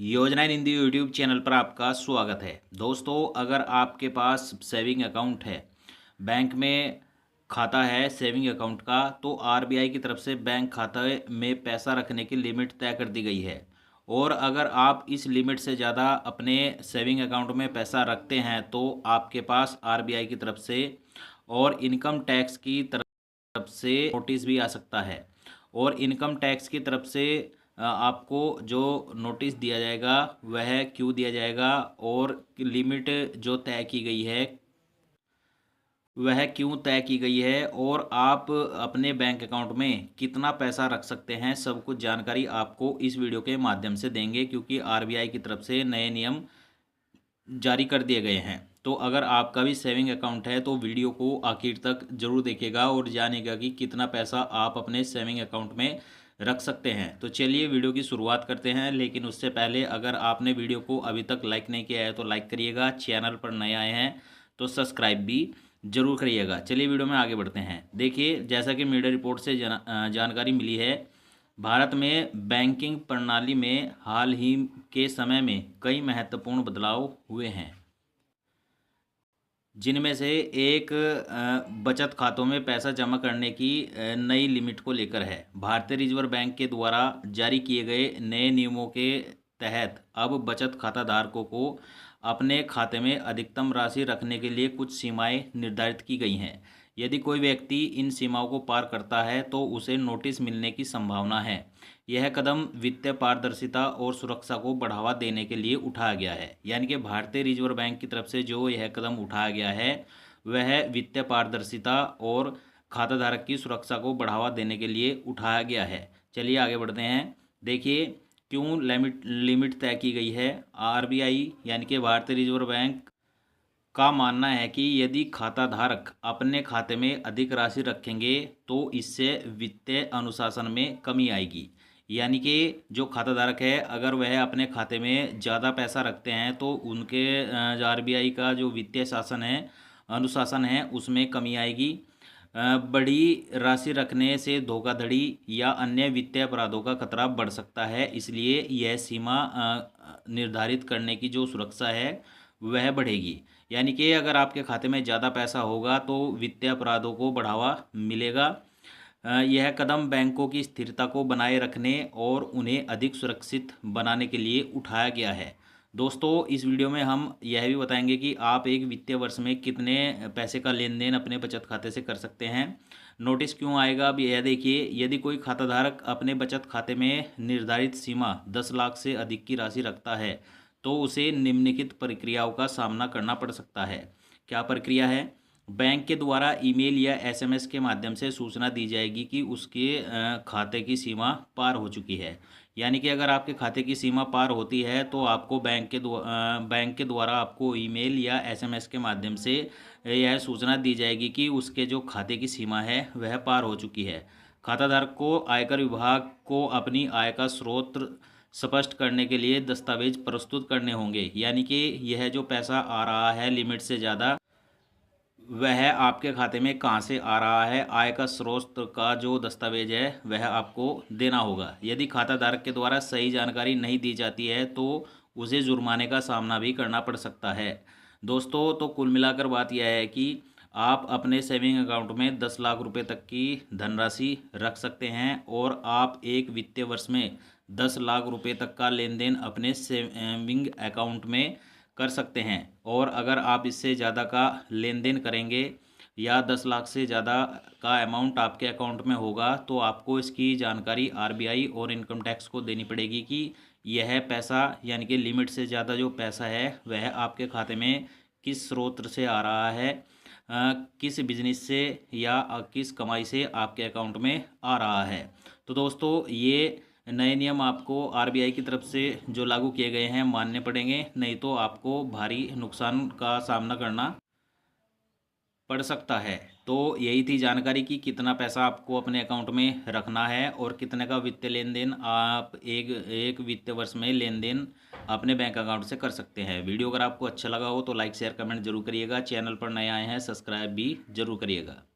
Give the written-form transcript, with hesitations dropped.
योजना इन Hindi YouTube channel पर आपका स्वागत है। दोस्तों, अगर आपके पास सेविंग अकाउंट है, बैंक में खाता है सेविंग अकाउंट का, तो आरबीआई की तरफ से बैंक खाते में पैसा रखने की लिमिट तय कर दी गई है। और अगर आप इस लिमिट से ज़्यादा अपने सेविंग अकाउंट में पैसा रखते हैं तो आपके पास आरबीआई की तरफ से और इनकम टैक्स की तरफ से नोटिस भी आ सकता है। और इनकम टैक्स की तरफ से आपको जो नोटिस दिया जाएगा वह क्यों दिया जाएगा और लिमिट जो तय की गई है वह क्यों तय की गई है और आप अपने बैंक अकाउंट में कितना पैसा रख सकते हैं, सब कुछ जानकारी आपको इस वीडियो के माध्यम से देंगे, क्योंकि आरबीआई की तरफ से नए नियम जारी कर दिए गए हैं। तो अगर आपका भी सेविंग अकाउंट है तो वीडियो को आखिर तक जरूर देखेगा और जानेगा कि कितना पैसा आप अपने सेविंग अकाउंट में रख सकते हैं। तो चलिए वीडियो की शुरुआत करते हैं, लेकिन उससे पहले अगर आपने वीडियो को अभी तक लाइक नहीं किया है तो लाइक करिएगा, चैनल पर नए आए हैं तो सब्सक्राइब भी जरूर करिएगा। चलिए वीडियो में आगे बढ़ते हैं। देखिए, जैसा कि मीडिया रिपोर्ट से जानकारी मिली है, भारत में बैंकिंग प्रणाली में हाल ही के समय में कई महत्वपूर्ण बदलाव हुए हैं, जिनमें से एक बचत खातों में पैसा जमा करने की नई लिमिट को लेकर है। भारतीय रिजर्व बैंक के द्वारा जारी किए गए नए नियमों के तहत अब बचत खाता धारकों को अपने खाते में अधिकतम राशि रखने के लिए कुछ सीमाएं निर्धारित की गई हैं। यदि कोई व्यक्ति इन सीमाओं को पार करता है तो उसे नोटिस मिलने की संभावना है। यह कदम वित्तीय पारदर्शिता और सुरक्षा को बढ़ावा देने के लिए उठाया गया है। यानी कि भारतीय रिजर्व बैंक की तरफ से जो यह कदम उठाया गया है वह वित्तीय पारदर्शिता और खाताधारक की सुरक्षा को बढ़ावा देने के लिए उठाया गया है। चलिए आगे बढ़ते हैं। देखिए, क्यों लिमिट तय की गई है। आरबीआई यानी कि भारतीय रिजर्व बैंक का मानना है कि यदि खाताधारक अपने खाते में अधिक राशि रखेंगे तो इससे वित्तीय अनुशासन में कमी आएगी। यानी कि जो खाताधारक है, अगर वह अपने खाते में ज़्यादा पैसा रखते हैं तो उनके आरबीआई का जो वित्तीय शासन है, अनुशासन है, उसमें कमी आएगी। बड़ी राशि रखने से धोखाधड़ी या अन्य वित्तीय अपराधों का खतरा बढ़ सकता है, इसलिए यह सीमा निर्धारित करने की जो सुरक्षा है वह बढ़ेगी। यानी कि अगर आपके खाते में ज़्यादा पैसा होगा तो वित्तीय अपराधों को बढ़ावा मिलेगा। यह कदम बैंकों की स्थिरता को बनाए रखने और उन्हें अधिक सुरक्षित बनाने के लिए उठाया गया है। दोस्तों, इस वीडियो में हम यह भी बताएंगे कि आप एक वित्तीय वर्ष में कितने पैसे का लेन देन अपने बचत खाते से कर सकते हैं। नोटिस क्यों आएगा, अब यह देखिए। यदि कोई खाताधारक अपने बचत खाते में निर्धारित सीमा 10 लाख से अधिक की राशि रखता है तो उसे निम्नलिखित प्रक्रियाओं का सामना करना पड़ सकता है। क्या प्रक्रिया है? बैंक के द्वारा ईमेल या एसएमएस के माध्यम से सूचना दी जाएगी कि उसके खाते की सीमा पार हो चुकी है। यानी कि अगर आपके खाते की सीमा पार होती है तो आपको बैंक के द्वारा आपको ईमेल या एसएमएस के माध्यम से यह सूचना दी जाएगी कि उसके जो खाते की सीमा है वह पार हो चुकी है। खाताधारक को आयकर विभाग को अपनी आय का स्रोत स्पष्ट करने के लिए दस्तावेज प्रस्तुत करने होंगे। यानी कि यह जो पैसा आ रहा है लिमिट से ज़्यादा, वह आपके खाते में कहाँ से आ रहा है, आय का स्रोत का जो दस्तावेज है वह आपको देना होगा। यदि खाताधारक के द्वारा सही जानकारी नहीं दी जाती है तो उसे जुर्माने का सामना भी करना पड़ सकता है। दोस्तों, तो कुल मिलाकर बात यह है कि आप अपने सेविंग अकाउंट में 10 लाख रुपए तक की धनराशि रख सकते हैं और आप एक वित्तीय वर्ष में 10 लाख रुपए तक का लेन देन अपने सेविंग अकाउंट में कर सकते हैं। और अगर आप इससे ज़्यादा का लेन देन करेंगे या 10 लाख से ज़्यादा का अमाउंट आपके अकाउंट में होगा तो आपको इसकी जानकारी आरबीआई और इनकम टैक्स को देनी पड़ेगी कि यह पैसा यानी कि लिमिट से ज़्यादा जो पैसा है वह आपके खाते में किस स्रोत से आ रहा है, किस बिजनेस से या किस कमाई से आपके अकाउंट में आ रहा है। तो दोस्तों, ये नए नियम आपको आरबीआई की तरफ से जो लागू किए गए हैं मानने पड़ेंगे, नहीं तो आपको भारी नुकसान का सामना करना पड़ सकता है। तो यही थी जानकारी कि कितना पैसा आपको अपने अकाउंट में रखना है और कितने का वित्तीय लेन देन आप एक एक वित्तीय वर्ष में लेन देन अपने बैंक अकाउंट से कर सकते हैं। वीडियो अगर आपको अच्छा लगा हो तो लाइक शेयर कमेंट जरूर करिएगा। चैनल पर नए आए हैं सब्सक्राइब भी जरूर करिएगा।